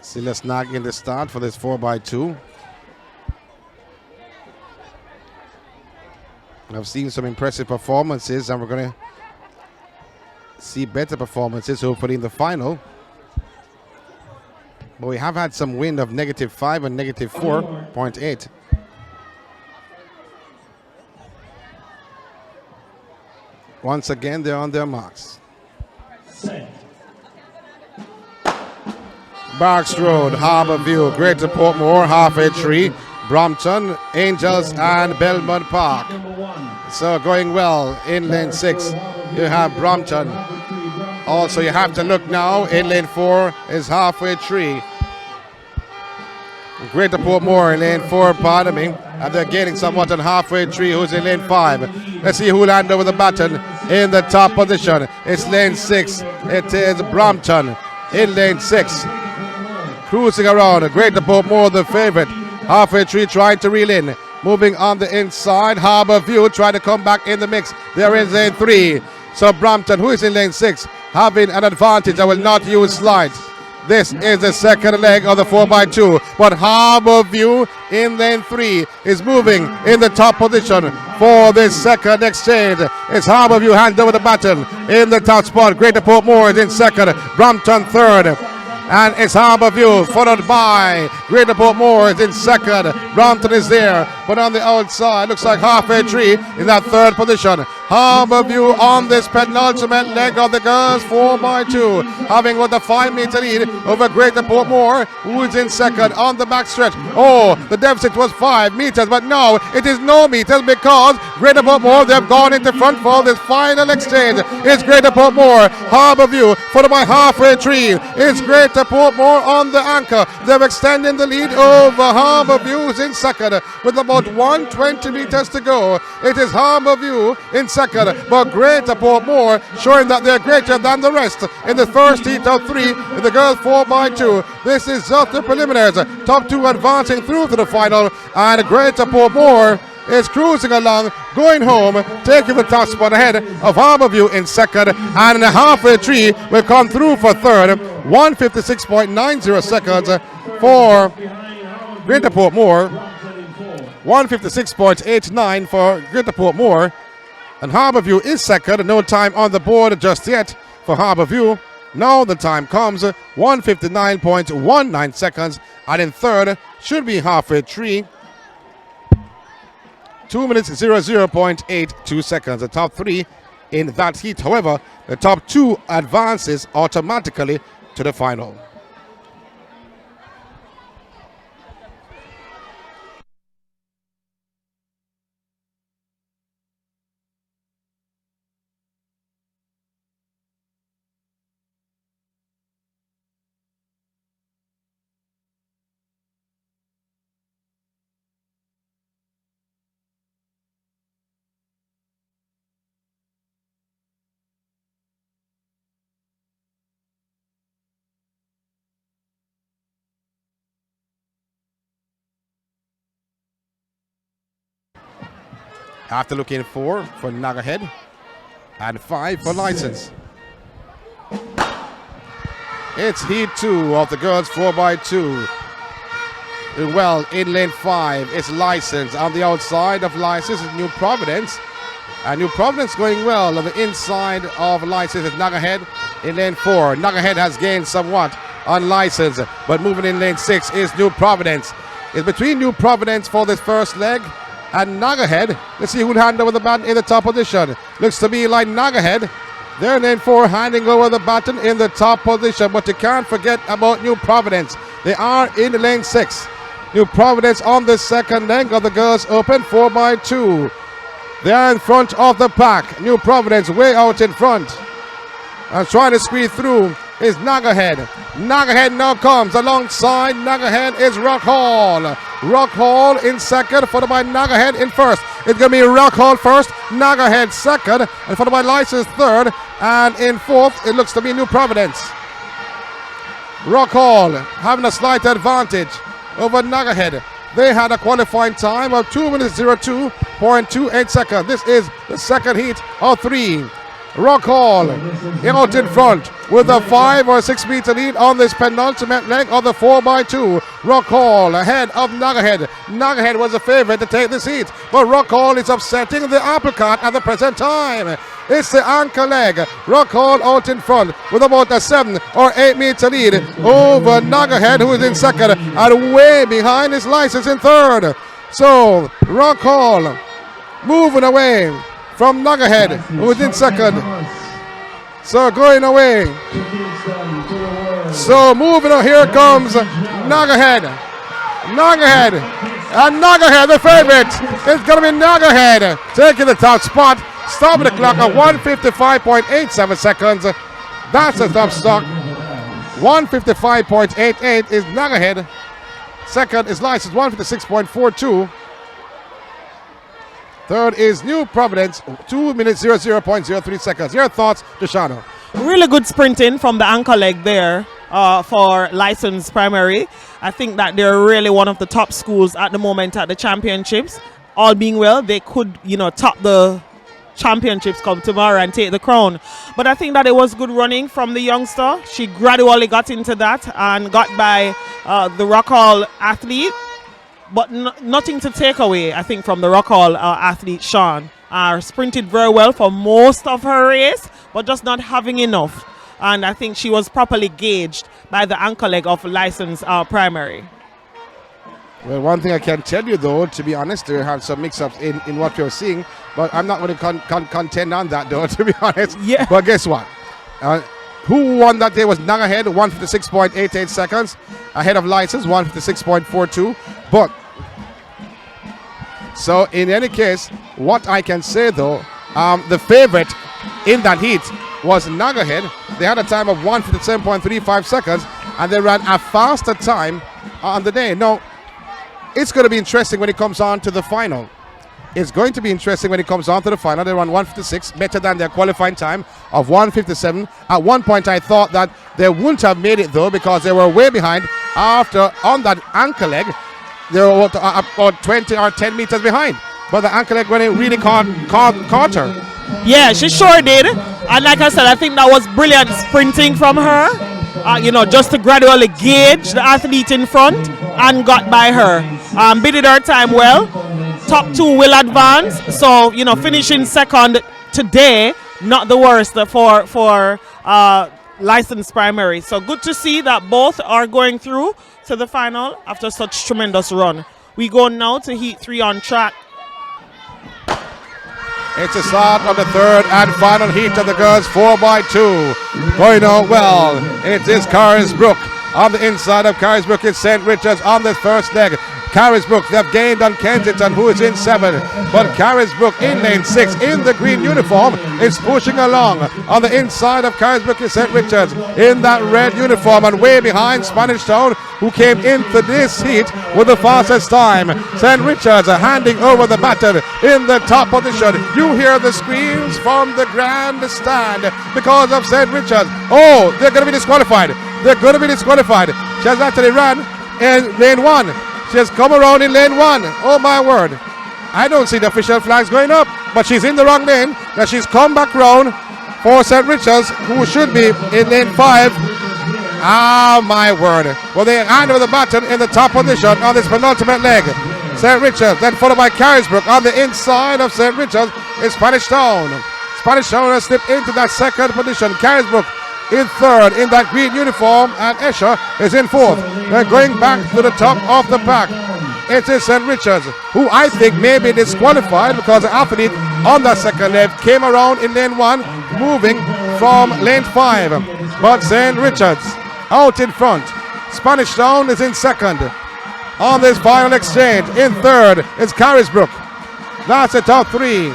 Still a snag in the start for this 4x2. I've seen some impressive performances, and we're going to see better performances hopefully in the final. But we have had some wind of -5 and -4.8. Once again, they're on their marks. Barks Road, Harbourview, Greater Portmore, halfway tree, Brompton, Angels, and Belmont Park. So going well in lane 6. You have Brompton. Also, you have to look now in lane 4 is halfway tree. Greater Portmore in lane 4, pardon me. And they're gaining somewhat on halfway tree, who's in lane 5. Let's see who will hand over the baton in the top position. It's lane 6. It is Brompton in lane 6. Cruising around, Greater Portmore the favorite. Halfway tree trying to reel in. Moving on the inside, Harbourview trying to come back in the mix. They're in lane 3. So Brompton, who is in lane 6, having an advantage. I will not use slides. This is the second leg of the 4x2. But Harbourview in lane 3 is moving in the top position for this second exchange. It's Harbourview hands over the baton in the top spot. Greater Portmore is in second. Brompton third. And it's Harbourview followed by Greater Portmore is in second. Brompton is there, but on the outside, looks like halfway tree in that third position. Harbourview on this penultimate leg of the girls 4x2, having got the 5-meter lead over Greater Portmore, who is in second on the backstretch. Oh, the deficit was 5 meters, but now it is no meters because Greater Portmore, they've gone into front for this final exchange. It's Greater Portmore, Harbourview, followed by halfway tree. It's Greater Portmore on the anchor. They're extending the lead over Harbourview, who's in second with about 120 meters to go. It is Harbourview in second, but Greater Portmore showing that they're greater than the rest in the first heat of 3 in the girls 4x2. This is just the preliminaries. Top 2 advancing through to the final, and Greater Portmore is cruising along, going home, taking the top spot ahead of Harbourview in second, and the halfway tree will come through for third. 156.90 seconds for Greater Portmore, 156.89 for Greater Portmore, and Harbourview is second. No time on the board just yet for Harbourview. Now the time comes, 159.19 seconds, and in third should be halfway tree. 2 minutes 00.82 seconds. The top 3 in that heat. However, the top 2 advances automatically to the final. After looking 4 for Nagahead and 5 for license. It's heat 2 of the girls 4x2. Well, in lane 5 it's license. On the outside of license is New Providence. And New Providence going well. On the inside of license is Nagahead in lane 4. Nagahead has gained somewhat on license, but moving in lane 6 is New Providence. It's between New Providence for this first leg and Nagahead. Let's see who'll hand over the baton in the top position. Looks to be like Nagahead. They're in lane 4 handing over the baton in the top position, but you can't forget about New Providence. They are in lane 6. New Providence on the second leg of the girls open 4x2. They are in front of the pack. New Providence way out in front. And trying to squeeze through is Nagahead. Nagahead now comes alongside. Nagahead is Rock Hall. Rock Hall in second, followed by Nagahead in first. It's going to be Rock Hall first, Nagahead second, and followed by License third. And in fourth, it looks to be New Providence. Rock Hall having a slight advantage over Nagahead. They had a qualifying time of 2 minutes 02.28 seconds. This is the second heat of 3. Rock Hall out in front with a 5 or 6 meter lead on this penultimate leg of the 4x2. Rock Hall ahead of Nagahead. Nagahead was the favorite to take the seat, but Rock Hall is upsetting the apple cart at the present time. It's the anchor leg. Rock Hall out in front with about a 7 or 8 meter lead over Nagahead, who is in second, and way behind his license in third. So Rock Hall moving away from Nagahead, who is in second. So going away. So moving on, here comes Nagahead. Nagahead. And Nagahead, the favorite. It's going to be Nagahead taking the top spot. Stopping the clock at 155.87 seconds. That's the top stock. 155.88 is Nagahead. Second is License, 156.42. Third is New Providence, 2 minutes 00.03 seconds. Your thoughts, Deshano? Really good sprinting from the anchor leg there for License Primary. I think that they're really one of the top schools at the moment at the championships. All being well, they could, top the championships come tomorrow and take the crown. But I think that it was good running from the youngster. She gradually got into that and got by the Rock Hall athlete. But nothing to take away, I think, from the Rock Hall athlete, Sean. Sprinted very well for most of her race, but just not having enough. And I think she was properly gauged by the anchor leg of License Primary. Well, one thing I can tell you, though, to be honest, there have some mix-ups in what you're seeing, but I'm not going to contend on that, though, to be honest. Yeah. But guess what? Who won that day was Nagahead, 156.88 seconds, ahead of License, 156.42. But, so in any case, what I can say, though, the favorite in that heat was Nagahead. They had a time of 157.35 seconds, and they ran a faster time on the day. Now, it's going to be interesting when it comes on to the final. It's going to be interesting when it comes on to the final. They run 156, better than their qualifying time of 157. At one point, I thought that they wouldn't have made it, though, because they were way behind. After, on that anchor leg, they were about 20 or 10 meters behind. But the anchor leg, when it really caught her. Yeah, she sure did. And like I said, I think that was brilliant sprinting from her. Just to gradually gauge the athlete in front and got by her. Bidded her time well. Top two will advance. So, finishing second today, not the worst for License Primary. So good to see that both are going through to the final after such tremendous run. We go now to Heat 3 on track. It's a start of the third and final heat of the girls 4x2. Going on well. It is Carisbrook. On the inside of Carisbrook is St. Richards on the first leg. Carisbrook, they've gained on Kensington, who is in 7. But Carisbrook in lane 6 in the green uniform is pushing along. On the inside of Carisbrook is St. Richards in that red uniform, and way behind Spanish Town, who came into this heat with the fastest time. St. Richards handing over the baton in the top position. You hear the screams from the grandstand because of St. Richards. Oh, they're going to be disqualified. They're going to be disqualified. She has actually run in lane 1. She has come around in lane 1. Oh my word. I don't see the official flags going up, but she's in the wrong lane. Now she's come back round for St. Richards, who should be in lane 5. Ah, my word. Well, they hand over the baton in the top position on this penultimate leg. St. Richards, then followed by Carisbrook. On the inside of St. Richards is Spanish Town. Spanish Town has slipped into that second position. Carisbrook in third in that green uniform, and Escher is in fourth. They're going back to the top of the pack. It is St. Richards, who I think may be disqualified because the athlete on that second leg came around in lane 1, moving from lane 5. But St. Richards out in front. Spanish Town is in second on this final exchange. In third is Carisbrook. That's the top 3.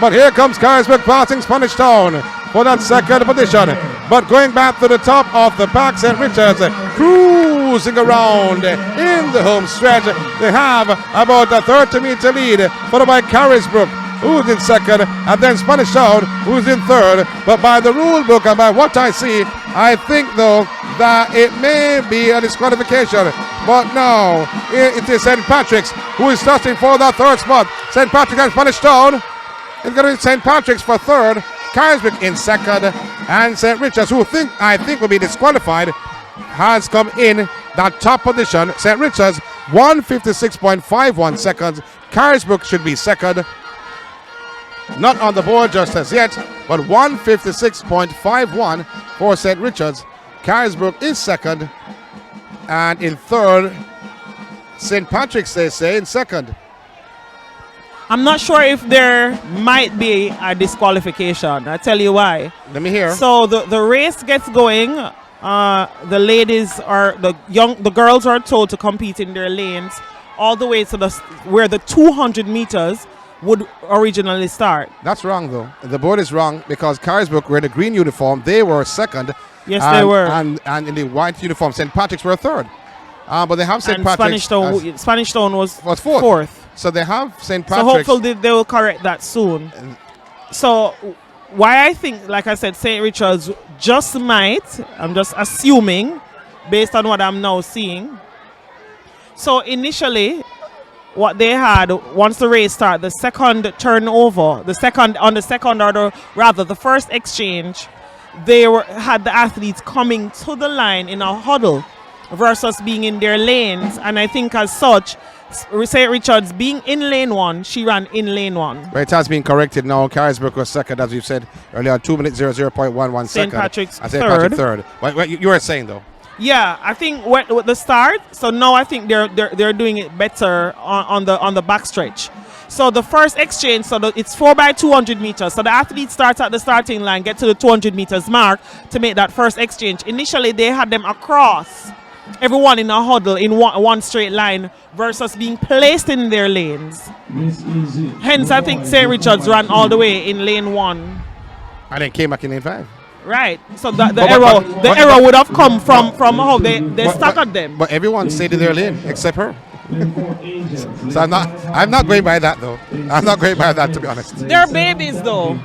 But here comes Carisbrook passing Spanish Town for that second position. But going back to the top of the pack, St. Richards cruising around in the home stretch. They have about a 30-meter lead, followed by Carisbrook, who's in second, and then Spanish Town, who's in third. But by the rule book and by what I see, I think, though, that it may be a disqualification. But no, it is St. Patrick's who is starting for that third spot. St. Patrick and Spanish Town. It's going to be St. Patrick's for third, Carisbrook in second, and St. Richards, who I think will be disqualified, has come in that top position. St. Richards 156.51 seconds. Carisbrook should be second. Not on the board just as yet, but 156.51 for St. Richards. Carisbrook is second, and in third, St. Patrick's, they say, in second. I'm not sure if there might be a disqualification. I'll tell you why. Let me hear. So the race gets going. The ladies are the girls are told to compete in their lanes all the way to where the 200 meters would originally start. That's wrong, though. The board is wrong because Carisbrook were in the green uniform. They were second. Yes, they were. And in the white uniform, St. Patrick's were third. But they have St. Patrick's. Spanish Town was fourth. So they have St. Patrick's. So hopefully they will correct that soon. So why I think, like I said, St. Richards just might, I'm just assuming, based on what I'm now seeing. So initially, what they had, once the race started, the second turnover, the first exchange, had the athletes coming to the line in a huddle versus being in their lanes. And I think as such, St. Richards being in lane 1, she ran in lane 1. Right, it has been corrected now. Carisbrook was second, as you said earlier, 2 minutes 00.11 St. second. Patrick's St. Patrick third. What you were saying, though? Yeah, I think with the start, so now I think they're doing it better on the backstretch. So the first exchange, it's 4x200 meters. So the athlete starts at the starting line, get to the 200 meters mark to make that first exchange. Initially, they had them across, everyone in a huddle in one straight line versus being placed in their lanes. Hence, I think St. Richards ran all the way in lane 1. And then came back in lane 5. Right. So the error would have come from how they staggered them. But everyone stayed in their lane except her. So I'm not going by that, though. I'm not going by that, to be honest. They're babies, though.